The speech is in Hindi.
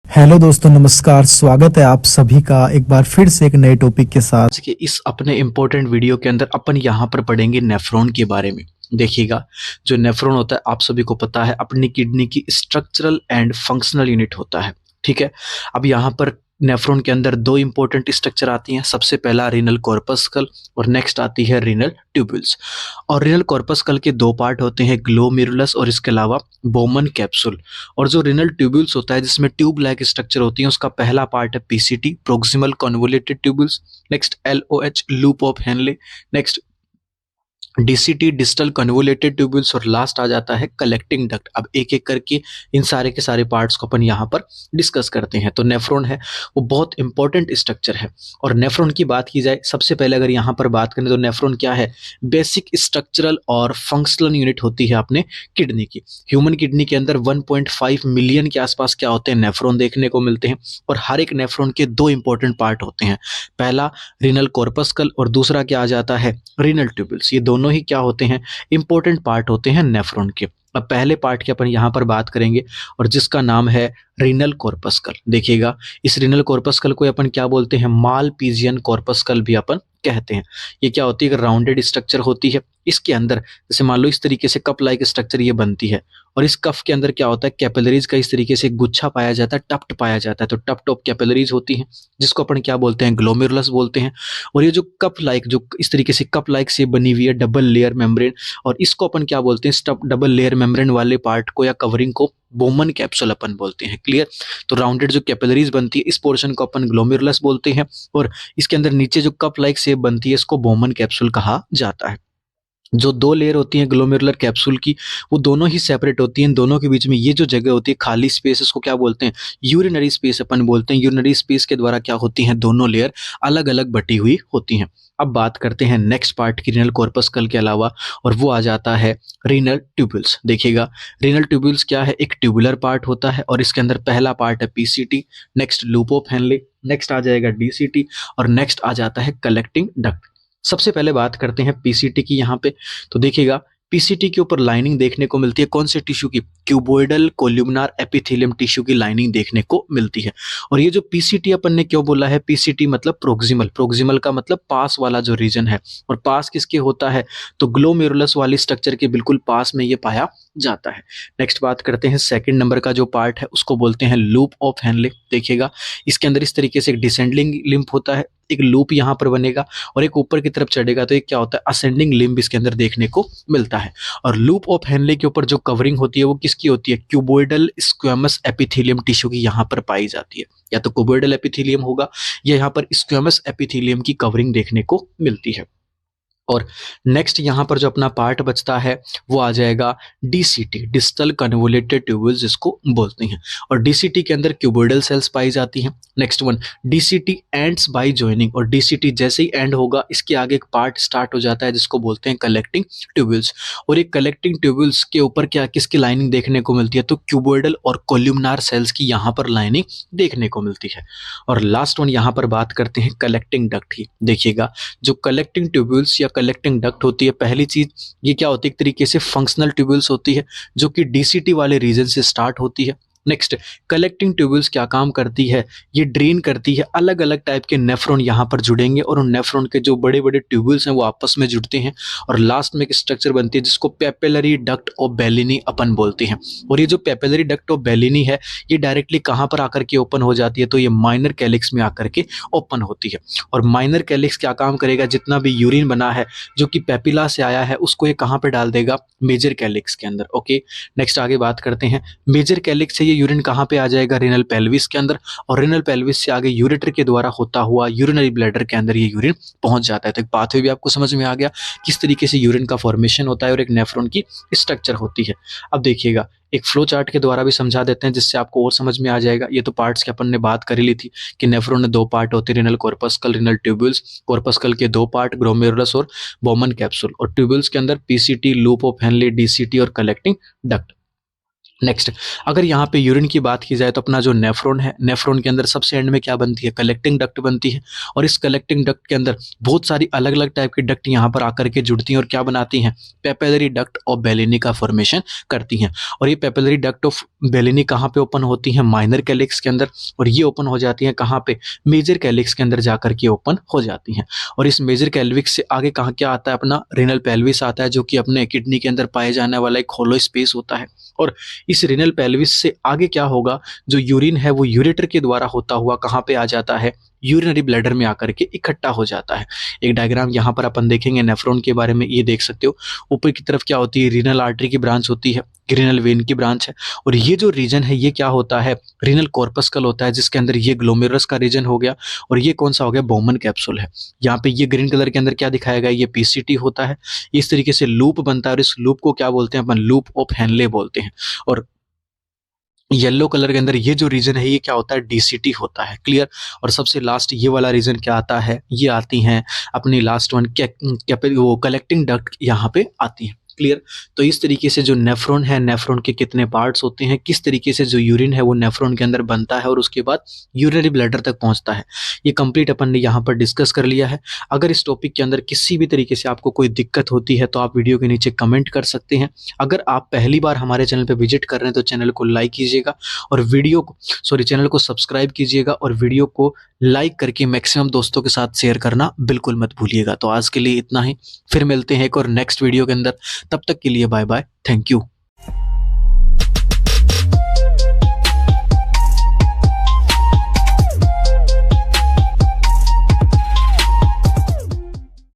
हेलो दोस्तों, नमस्कार। स्वागत है आप सभी का एक बार फिर से एक नए टॉपिक के साथ। आज के इस अपने इम्पोर्टेंट वीडियो के अंदर अपन यहाँ पर पढ़ेंगे नेफ्रॉन के बारे में। देखिएगा, जो नेफ्रॉन होता है आप सभी को पता है अपनी किडनी की स्ट्रक्चरल एंड फंक्शनल यूनिट होता है। ठीक है, अब यहाँ पर नेफ्रॉन के अंदर दो इंपॉर्टेंट स्ट्रक्चर आती हैं। सबसे पहला रीनल कॉर्पस्कल और नेक्स्ट आती है रीनल ट्यूब्यूल्स। और रीनल कॉर्पस्कल के दो पार्ट होते हैं, ग्लोमेरुलस और इसके अलावा बोमन कैप्सूल। और जो रीनल ट्यूब्यूल्स होता है जिसमें ट्यूब लाइक स्ट्रक्चर होती है, उसका पहला पार्ट है PCT proximal convoluted tubules, next LOH loop of Henle, next DCT distal convoluted tubules और लास्ट आ जाता है कलेक्टिंग डक्ट। अब एक एक करके इन सारे के सारे पार्ट्स को अपन यहाँ पर डिस्कस करते हैं। तो नेफ्रॉन है वो बहुत इंपॉर्टेंट स्ट्रक्चर है। और नेफ्रॉन की बात की जाए, सबसे पहले अगर यहाँ पर बात करें तो नेफ्रॉन क्या है, बेसिक स्ट्रक्चरल और फंक्शनल यूनिट होती है अपने किडनी की। ह्यूमन किडनी के अंदर 1.5 मिलियन के आसपास क्या होते हैं, नेफ्रॉन देखने को मिलते हैं। और हर एक नेफ्रॉन के दो इंपॉर्टेंट पार्ट होते हैं, पहला रीनल कॉर्पस्कल और दूसरा क्या आ जाता है रीनल ट्यूब्यूल्स। ये दोनों ही क्या होते हैं, इंपॉर्टेंट पार्ट होते हैं नेफ्रॉन के। अब पहले पार्ट की अपन यहाँ पर बात करेंगे और जिसका नाम है रीनल कॉर्पस्कल। देखिएगा, इस रीनल कॉर्पस्कल को अपन क्या बोलते हैं, मालपीजियन कॉर्पस्कल भी अपन कहते हैं। ये क्या होती है, राउंडेड स्ट्रक्चर होती है। इसके अंदर जैसे मान लो इस तरीके से कप लाइक स्ट्रक्चर ये बनती है। और इस कफ के अंदर क्या होता है, कैपिलरीज का इस तरीके से गुच्छा पाया जाता है, टफ्ट पाया जाता है। तो टफ्ट ऑफ कैपिलरीज होती हैं जिसको अपन क्या बोलते हैं, ग्लोमेरुलस बोलते हैं। और ये जो कप लाइक, जो इस तरीके से कप लाइक से बनी हुई है डबल लेयर मेम्ब्रेन, और इसको अपन क्या बोलते हैं, डबल लेयर मेम्ब्रेन वाले पार्ट को या कवरिंग को बोमन कैप्सूल अपन बोलते हैं। क्लियर। तो राउंडेड जो कैपिलरीज बनती है इस पोर्शन को अपन ग्लोमेरुलस बोलते हैं, और इसके अंदर नीचे जो कप लाइक शेप बनती है इसको बोमन कैप्सूल कहा जाता है। जो दो लेयर होती हैं ग्लोमेरुलर कैप्सूल की, वो दोनों ही सेपरेट होती हैं। दोनों के बीच में ये जो जगह होती है खाली स्पेस, इसको क्या बोलते हैं, यूरिनरी स्पेस अपन बोलते हैं। यूरिनरी स्पेस के द्वारा क्या होती हैं, दोनों लेयर अलग अलग बटी हुई होती हैं। अब बात करते हैं नेक्स्ट पार्ट की रीनल कॉर्पस्कल के अलावा, और वो आ जाता है रीनल ट्यूब्यूल्स। देखिएगा, रीनल ट्यूब्यूल्स क्या है, एक ट्यूबुलर पार्ट होता है और इसके अंदर पहला पार्ट है PCT, next loop of Henle, next आ जाएगा डीसीटी और नेक्स्ट आ जाता है कलेक्टिंग डक्ट। सबसे पहले बात करते हैं पीसीटी की यहाँ पे। तो देखिएगा, पीसीटी के ऊपर लाइनिंग देखने को मिलती है कौन से टिश्यू की, क्यूबोइडल कोल्यूमिनार एपिथेलियम टिश्यू की लाइनिंग देखने को मिलती है। और ये जो पीसीटी अपन ने क्यों बोला है, पीसीटी मतलब प्रोक्सिमल, प्रोक्सिमल का मतलब पास वाला जो रीजन है। और पास किसके होता है, तो ग्लोमेरुलस वाली स्ट्रक्चर के बिल्कुल पास में ये पाया जाता है। नेक्स्ट बात करते हैं सेकंड नंबर का जो पार्ट है उसको बोलते हैं लूप ऑफ हेनले। देखिएगा, इसके अंदर इस तरीके से एक डिसेंडिंग लिम्फ होता है, एक लूप यहाँ पर बनेगा और एक ऊपर की तरफ चढ़ेगा तो एक क्या होता है, असेंडिंग लिम्ब इसके अंदर देखने को मिलता है। और लूप ऑफ हेनले के ऊपर जो कवरिंग होती है वो किसकी होती है, क्यूबोइडल स्क्वेमस एपिथेलियम टिश्यू की यहाँ पर पाई जाती है। या तो क्यूबोइडल एपिथेलियम होगा या यहाँ पर स्क्वेमस एपिथेलियम की कवरिंग देखने को मिलती है। और नेक्स्ट यहाँ पर जो अपना पार्ट बचता है वो आ जाएगा डीसीटी, डिस्टल कन्वोलेटेड ट्यूब्यूल्स जिसको बोलते हैं। और डीसीटी के अंदर क्यूबोइडल सेल्स पाई जाती हैं। Next one, DCT ends by joining, और डीसीटी जैसे ही एंड होगा इसके आगे एक पार्ट स्टार्ट हो जाता है जिसको बोलते हैं कलेक्टिंग ट्यूब्यूल्स। और ये कलेक्टिंग ट्यूब्यूल्स के ऊपर क्या किसकी लाइनिंग देखने को मिलती है, तो क्यूबोइडल और कोल्यूमिनार सेल्स की यहाँ पर लाइनिंग देखने को मिलती है। और लास्ट वन यहाँ पर बात करते हैं कलेक्टिंग डक्ट की। देखिएगा, जो कलेक्टिंग ट्यूब्यूल्स या कलेक्टिंग डक्ट होती है, पहली चीज ये क्या होती है, एक तरीके से फंक्शनल ट्यूब्यूल्स होती है जो कि डीसीटी वाले रीजन से स्टार्ट होती है। नेक्स्ट, कलेक्टिंग ट्यूब्यूल्स क्या काम करती है, ये ड्रेन करती है, अलग अलग टाइप के नेफ्रॉन यहाँ पर जुड़ेंगे और उन नेफ्रॉन के जो बड़े बड़े ट्यूब्यूल्स हैं वो आपस में जुड़ते हैं और लास्ट में एक स्ट्रक्चर बनती है जिसको पेपिलरी डक्ट ऑफ बेलिनी अपन बोलते हैं। और ये जो पेपिलरी डक्ट ऑफ बेलिनी है ये डायरेक्टली कहाँ पर आकर के ओपन हो जाती है, तो ये माइनर कैलिक्स में आकर के ओपन होती है। और माइनर कैलिक्स क्या काम करेगा, जितना भी यूरिन बना है जो कि पेपिला से आया है उसको ये कहाँ पे डाल देगा, मेजर कैलिक्स के अंदर। ओके, नेक्स्ट आगे बात करते हैं, मेजर कैलिक्स से ये यूरिन कहाँ पे आ जाएगा, रेनल पेल्विस के अंदर, और रेनल पेल्विस से आगे यूरेटर के द्वारा होता हुआ यूरिनरी ब्लैडर के अंदर ये यूरिन पहुंच जाता है। तो एक पाथवे भी आपको समझ में आ गया किस तरीके से यूरिन का फॉर्मेशन होता है और एक नेफ्रॉन की स्ट्रक्चर होती है। अब देखिएगा, एक फ्लो चार्ट के द्वारा भी समझा देते हैं जिससे आपको और समझ में आ जाएगा। ये तो पार्ट्स के अपन ने बात कर ली थी कि नेफ्रॉन में दो पार्ट होते हैं, renal corpuscle, renal tubules. Corpuscle के दो पार्ट, ग्लोमेरुलस और बोमन कैप्सूल, और ट्यूब्यूल्स के अंदर PCT, loop of Henley, DCT और कलेक्टिंग डक्ट। नेक्स्ट, अगर यहाँ पे यूरिन की बात की जाए तो अपना जो नेफ्रॉन है, नेफ्रॉन के अंदर सबसे एंड में क्या बनती है, कलेक्टिंग डक्ट बनती है। और इस कलेक्टिंग डक्ट के अंदर बहुत सारी अलग अलग टाइप की डक्ट यहाँ पर आकर के जुड़ती हैं और क्या बनाती हैं, पेपिलरी डक्ट ऑफ बेलिनी का फॉर्मेशन करती हैं। और ये पेपिलरी डक्ट ऑफ बेलिनी कहाँ पे ओपन होती हैं, माइनर कैलिक्स के अंदर, और ये ओपन हो जाती हैं कहाँ पे, मेजर कैलिक्स के अंदर जाकर के ओपन हो जाती हैं। और इस मेजर कैलिक्स से आगे कहाँ क्या आता है, अपना रेनल पेल्विस आता है, जो कि अपने किडनी के अंदर पाए जाने वाला एक होलो स्पेस होता है। और इस रेनल पेल्विस से आगे क्या होगा, जो यूरिन है वो यूरेटर के द्वारा होता हुआ कहाँ पे आ जाता है, यूरिनरी ब्लैडर में आकर के इकट्ठा हो जाता है। एक डायग्राम यहाँ पर अपन देखेंगे नेफ्रॉन के बारे में, ये देख सकते हो ऊपर की तरफ क्या होती है, रीनल आर्टरी की ब्रांच होती है, रीनल वेन की ब्रांच है। और ये जो रीजन है ये क्या होता है, रीनल कॉर्पस्कल होता है, जिसके अंदर ये ग्लोमेरुलस का रीजन हो गया। और ये कौन सा हो गया, बोमन कैप्सूल है। यहाँ पे ये ग्रीन कलर के अंदर क्या दिखाया गया, ये पीसीटी होता है। इस तरीके से लूप बनता है और इस लूप को क्या बोलते हैं अपन, लूप ऑफ हेनले बोलते हैं। और येलो कलर के अंदर ये जो रीजन है ये क्या होता है, डीसीटी होता है। क्लियर। और सबसे लास्ट ये वाला रीजन क्या आता है, ये आती हैं अपनी लास्ट वन वो कलेक्टिंग डक्ट यहाँ पे आती है। क्लियर। तो इस तरीके से जो नेफ्रॉन है, नेफ्रॉन के कितने पार्ट्स होते हैं, किस तरीके से जो यूरिन है वो नेफ्रॉन के अंदर बनता है और उसके बाद यूरिनरी ब्लैडर तक पहुंचता है, ये कंप्लीट अपन ने यहाँ पर डिस्कस कर लिया है। अगर इस टॉपिक के अंदर किसी भी तरीके से आपको कोई दिक्कत होती है तो आप वीडियो के नीचे कमेंट कर सकते हैं। अगर आप पहली बार हमारे चैनल पर विजिट कर रहे हैं तो चैनल को लाइक कीजिएगा और चैनल को सब्सक्राइब कीजिएगा और वीडियो को लाइक करके मैक्सिमम दोस्तों के साथ शेयर करना बिल्कुल मत भूलिएगा। तो आज के लिए इतना ही, फिर मिलते हैं एक और नेक्स्ट वीडियो के अंदर। तब तक के लिए बाय बाय, थैंक यू।